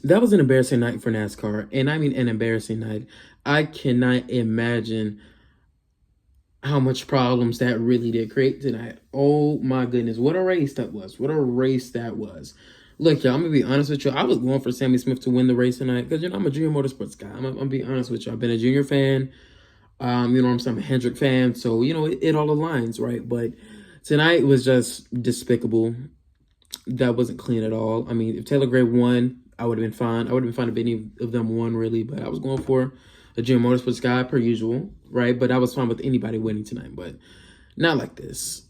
That was an embarrassing night for NASCAR, and I mean an embarrassing night. I cannot imagine how much problems that really did create tonight. Oh my goodness, what a race that was! What a race that was! Look, y'all, I'm gonna be honest with you. I was going for Sammy Smith to win the race tonight because I'm a junior motorsports guy. I'm gonna be honest with you. I've been a junior fan. You know what I'm saying? I'm a Hendrick fan, so it all aligns, right? But tonight was just despicable. That wasn't clean at all. I mean, if Taylor Gray won, I would have been fine. I would have been fine if any of them won, really. But I was going for a Jim Motorsports guy, per usual, right? But I was fine with anybody winning tonight, but not like this.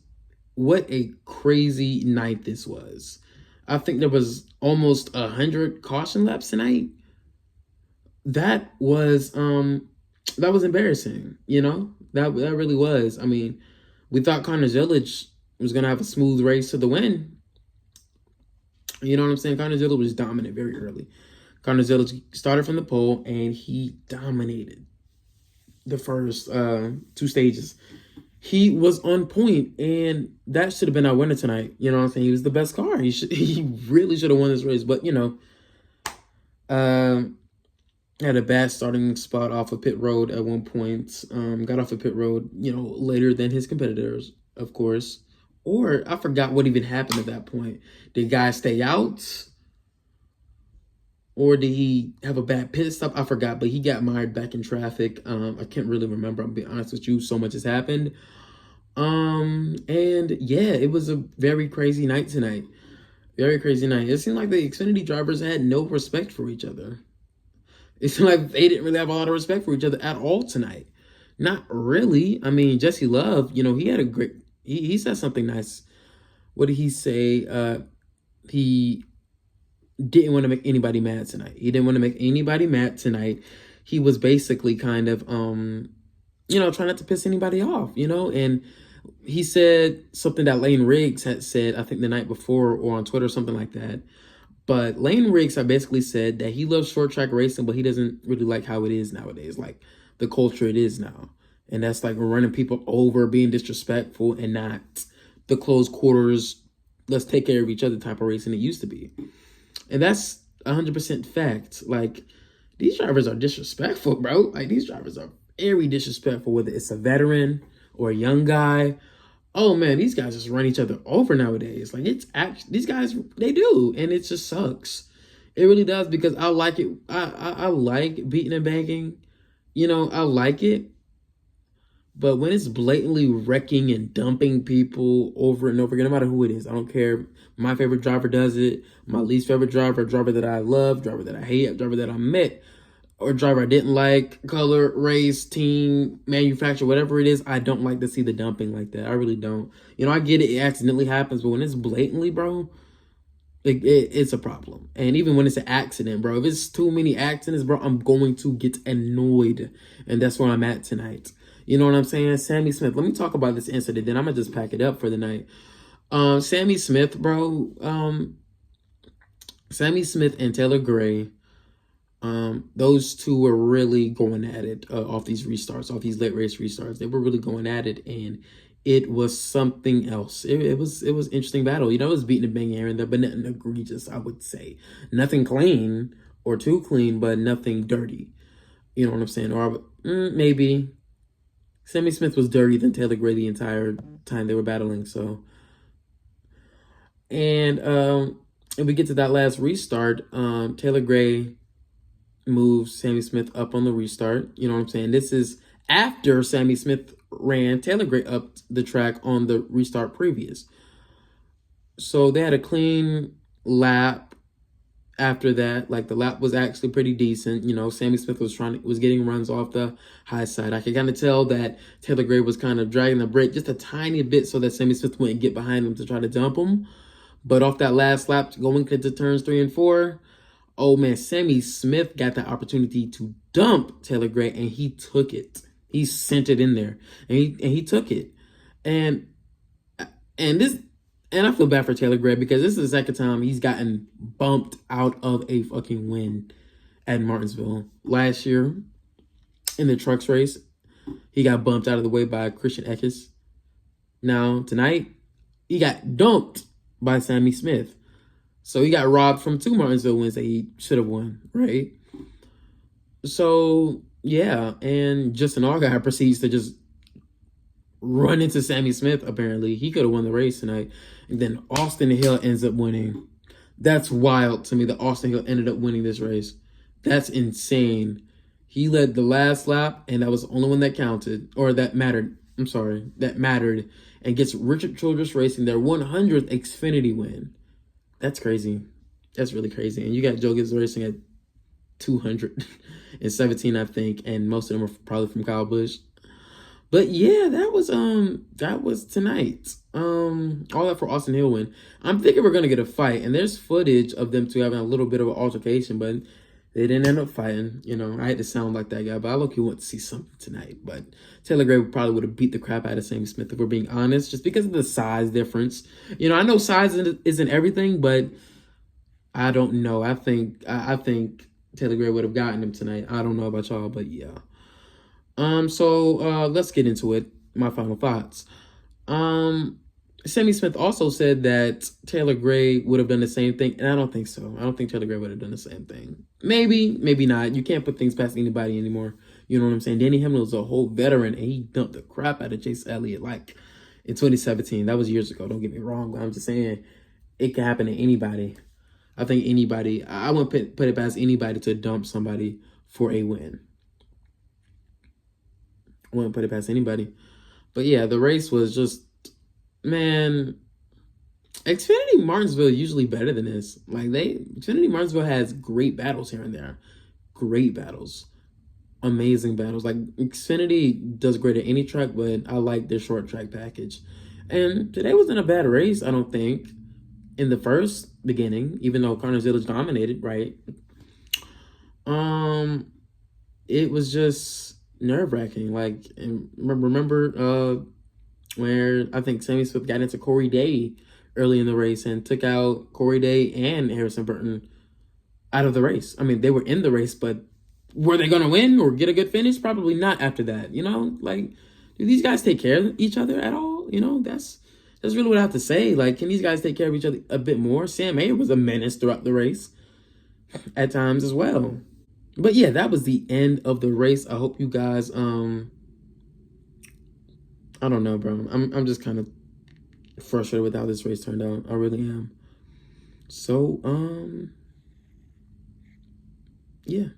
What a crazy night this was. I think there was almost 100 caution laps tonight. That was embarrassing, That really was. I mean, we thought Connor Zillage was gonna have a smooth race to the win. You know what I'm saying? Connor Zillage was dominant very early. Connor Zillage started from the pole, and he dominated the first two stages. He was on point, and that should have been our winner tonight. You know what I'm saying? He was the best car. He really should have won this race, but had a bad starting spot off of pit road at one point. Got off of pit road, later than his competitors, of course. Or I forgot what even happened at that point. Did guys stay out? Or did he have a bad pit stop? I forgot, but he got mired back in traffic. I can't really remember. I'm being honest with you. So much has happened. And yeah, it was a very crazy night tonight. Very crazy night. It seemed like the Xfinity drivers had no respect for each other. It seemed like they didn't really have a lot of respect for each other at all tonight. Not really. I mean, Jesse Love, he had a great... He said something nice. What did he say? He didn't want to make anybody mad tonight. He didn't want to make anybody mad tonight. He was basically kind of, trying not to piss anybody off, And he said something that Lane Riggs had said, I think the night before or on Twitter or something like that. But Lane Riggs had basically said that he loves short track racing, but he doesn't really like how it is nowadays, like the culture it is now. And that's like running people over, being disrespectful, and not the close quarters, let's take care of each other type of racing it used to be. And that's 100% fact. Like, these drivers are disrespectful, bro. Like, these drivers are very disrespectful, whether it's a veteran or a young guy. Oh, man, these guys just run each other over nowadays. Like, these guys, they do. And it just sucks. It really does, because I like it. I like beating and banging. I like it. But when it's blatantly wrecking and dumping people over and over again, no matter who it is, I don't care. My favorite driver does it. My least favorite driver, driver that I love, driver that I hate, driver that I met, or driver I didn't like, color, race, team, manufacturer, whatever it is, I don't like to see the dumping like that. I really don't. I get it. It accidentally happens, but when it's blatantly, bro, it's a problem. And even when it's an accident, bro, if it's too many accidents, bro, I'm going to get annoyed. And that's where I'm at tonight. You know what I'm saying? Sammy Smith. Let me talk about this incident, then I'm going to just pack it up for the night. Sammy Smith, bro. Sammy Smith and Taylor Gray. Those two were really going at it off these restarts, off these late race restarts. They were really going at it, and it was something else. It was interesting battle. It was beating and banging here and there, but nothing egregious, I would say. Nothing clean or too clean, but nothing dirty. You know what I'm saying? Or maybe Sammy Smith was dirty than Taylor Gray the entire time they were battling. So, and if we get to that last restart, Taylor Gray moves Sammy Smith up on the restart. You know what I'm saying? This is after Sammy Smith ran Taylor Gray up the track on the restart previous. So they had a clean lap after that. Like, the lap was actually pretty decent. Sammy Smith was getting runs off the high side. I could kind of tell that Taylor Gray was kind of dragging the brake just a tiny bit so that Sammy Smith wouldn't get behind him to try to dump him. But off that last lap, going into turns 3 and 4, oh man, Sammy Smith got the opportunity to dump Taylor Gray, and he took it. He sent it in there, and he took it. And I feel bad for Taylor Gray, because this is the second time he's gotten bumped out of a fucking win at Martinsville. Last year in the trucks race, he got bumped out of the way by Christian Eckes. Now tonight, he got dumped by Sammy Smith. So he got robbed from 2 Martinsville wins that he should have won, right? So yeah, and Justin Allgaier proceeds to just run into Sammy Smith. Apparently, he could have won the race tonight, and then Austin Hill ends up winning. That's wild to me that Austin Hill ended up winning this race. That's insane. He led the last lap, and that was the only one that counted, or that mattered. I'm sorry, that mattered, and gets Richard Childress Racing their 100th Xfinity win. That's crazy. That's really crazy. And you got Joe Gibbs Racing at 217, I think, and most of them are probably from Kyle Busch. But yeah, that was tonight. All that for Austin Hill win. I'm thinking we're gonna get a fight, and there's footage of them two having a little bit of an altercation, but they didn't end up fighting. You know, I had to sound like that guy, but I look, you want to see something tonight. But Taylor Gray probably would have beat the crap out of Sammy Smith if we're being honest, just because of the size difference. You know, I know size isn't everything, but I don't know. I think Taylor Gray would have gotten him tonight. I don't know about y'all, but yeah. So let's get into it. My final thoughts. Sammy Smith also said that Taylor Gray would have done the same thing, and I don't think so. I don't think Taylor Gray would have done the same thing. Maybe, maybe not. You can't put things past anybody anymore. You know what I'm saying? Danny Hamlin was a whole veteran, and he dumped the crap out of Chase Elliott like in 2017. That was years ago. Don't get me wrong, but I'm just saying it could happen to anybody. I think anybody. I wouldn't put it past anybody to dump somebody for a win. I wouldn't put it past anybody. But yeah, the race was just, man, Xfinity Martinsville usually better than this. Like Xfinity Martinsville has great battles here and there. Great battles. Amazing battles. Like Xfinity does great at any track, but I like their short track package. And today wasn't a bad race, I don't think. In the first beginning, even though Carter's Village dominated, right? It was just nerve-wracking. Like, and remember where I think Sammy Smith got into Corey Day early in the race and took out Corey Day and Harrison Burton out of the race. I mean, they were in the race, but were they going to win or get a good finish? Probably not after that. You know, like, do these guys take care of each other at all? You know, that's really what I have to say. Like, can these guys take care of each other a bit more? Sam Mayer was a menace throughout the race at times as well. But yeah, that was the end of the race. I hope you guys, I don't know, bro. I'm just kind of frustrated with how this race turned out. I really am. So, yeah.